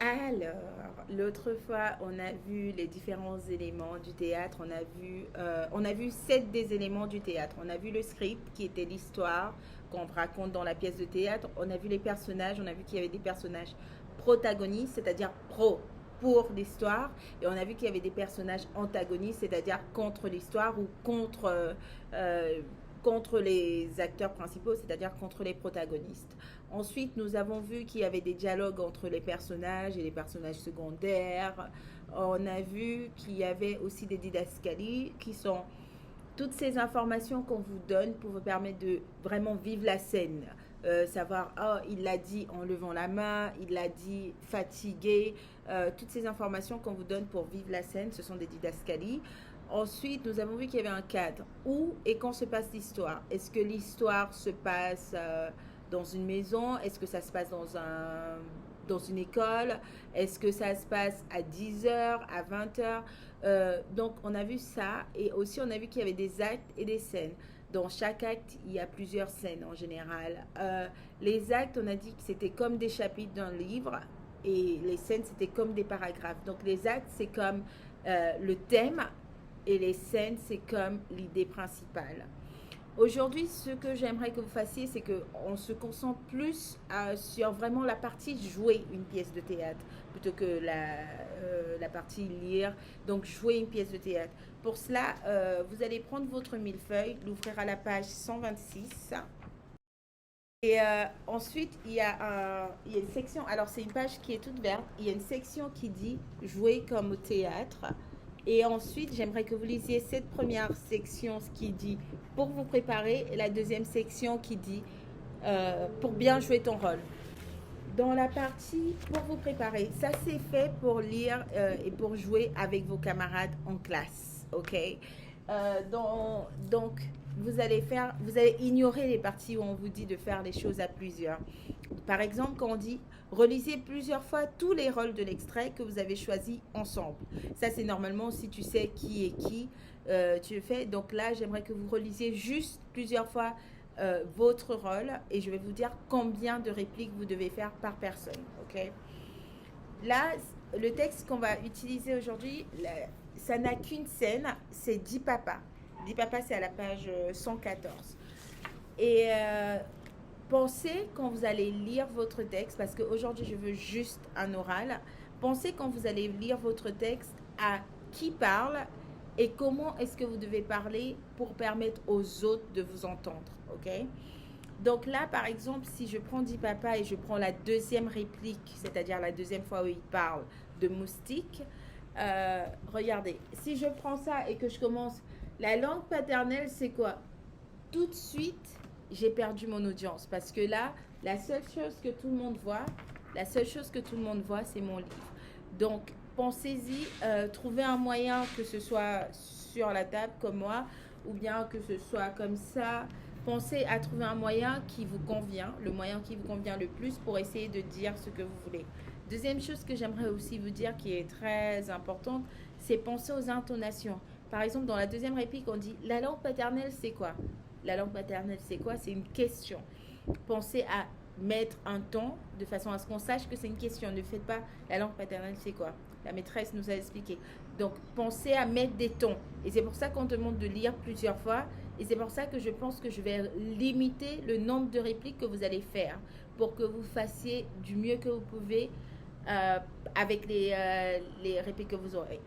Alors, l'autre fois, on a vu les différents éléments du théâtre. On a vu 7 des éléments du théâtre. On a vu le script, qui était l'histoire qu'on raconte dans la pièce de théâtre. On a vu les personnages. On a vu qu'il y avait des personnages protagonistes, c'est-à-dire pour l'histoire. Et on a vu qu'il y avait des personnages antagonistes, c'est-à-dire contre l'histoire ou euh, contre les acteurs principaux, c'est-à-dire contre les protagonistes. Ensuite, nous avons vu qu'il y avait des dialogues entre les personnages et les personnages secondaires. On a vu qu'il y avait aussi des didascalies qui sont toutes ces informations qu'on vous donne pour vous permettre de vraiment vivre la scène. Savoir, oh, il l'a dit en levant la main, il l'a dit fatigué. Toutes ces informations qu'on vous donne pour vivre la scène, ce sont des didascalies. Ensuite, nous avons vu qu'il y avait un cadre. Où et quand se passe l'histoire? Est-ce que l'histoire se passe dans une maison? Est-ce que ça se passe dans une école? Est-ce que ça se passe à 10 heures, à 20 heures? Donc, on a vu ça. Et aussi, on a vu qu'il y avait des actes et des scènes. Dans chaque acte, il y a plusieurs scènes en général. Les actes, on a dit que c'était comme des chapitres d'un livre. Et les scènes, c'était comme des paragraphes. Donc, les actes, c'est comme le thème. Et les scènes, c'est comme l'idée principale. Aujourd'hui, ce que j'aimerais que vous fassiez, c'est qu'on se concentre plus sur vraiment la partie jouer une pièce de théâtre plutôt que la partie lire. Donc, jouer une pièce de théâtre. Pour cela, vous allez prendre votre millefeuille, l'ouvrir à la page 126. Et ensuite, il y a une section, alors c'est une page qui est toute verte, il y a une section qui dit jouer comme au théâtre. Et ensuite, j'aimerais que vous lisiez cette première section, ce qui dit pour vous préparer, et la deuxième section qui dit pour bien jouer ton rôle. Dans la partie pour vous préparer, ça c'est fait pour lire et pour jouer avec vos camarades en classe, ok? Donc, vous allez ignorer les parties où on vous dit de faire les choses à plusieurs. Par exemple, quand on dit relisez plusieurs fois tous les rôles de l'extrait que vous avez choisi ensemble. Ça, c'est normalement si tu sais qui est qui, tu le fais. Donc là, j'aimerais que vous relisiez juste plusieurs fois votre rôle et je vais vous dire combien de répliques vous devez faire par personne. Ok? Là, le texte qu'on va utiliser aujourd'hui, ça n'a qu'une scène, c'est Dis papa. Dis papa, c'est à la page 114. Et pensez quand vous allez lire votre texte, parce qu'aujourd'hui je veux juste un oral, pensez quand vous allez lire votre texte à qui parle et comment est-ce que vous devez parler pour permettre aux autres de vous entendre, ok? Donc là, par exemple, si je prends Dit Papa et je prends la deuxième réplique, c'est-à-dire la deuxième fois où il parle de moustique, regardez, si je prends ça et que je commence, la langue paternelle, c'est quoi? Tout de suite, j'ai perdu mon audience parce que là, la seule chose que tout le monde voit, la seule chose que tout le monde voit, c'est mon livre. Donc, pensez-y, trouvez un moyen que ce soit sur la table comme moi ou bien que ce soit comme ça. Pensez à trouver un moyen qui vous convient, le moyen qui vous convient le plus pour essayer de dire ce que vous voulez. Deuxième chose que j'aimerais aussi vous dire qui est très importante, c'est penser aux intonations. Par exemple, dans la deuxième réplique, on dit la langue paternelle, c'est quoi? La langue paternelle, c'est quoi? C'est une question. Pensez à mettre un ton de façon à ce qu'on sache que c'est une question. Ne faites pas la langue paternelle, c'est quoi? La maîtresse nous a expliqué. Donc, pensez à mettre des tons. Et c'est pour ça qu'on demande de lire plusieurs fois. Et c'est pour ça que je pense que je vais limiter le nombre de répliques que vous allez faire pour que vous fassiez du mieux que vous pouvez avec les répliques que vous aurez.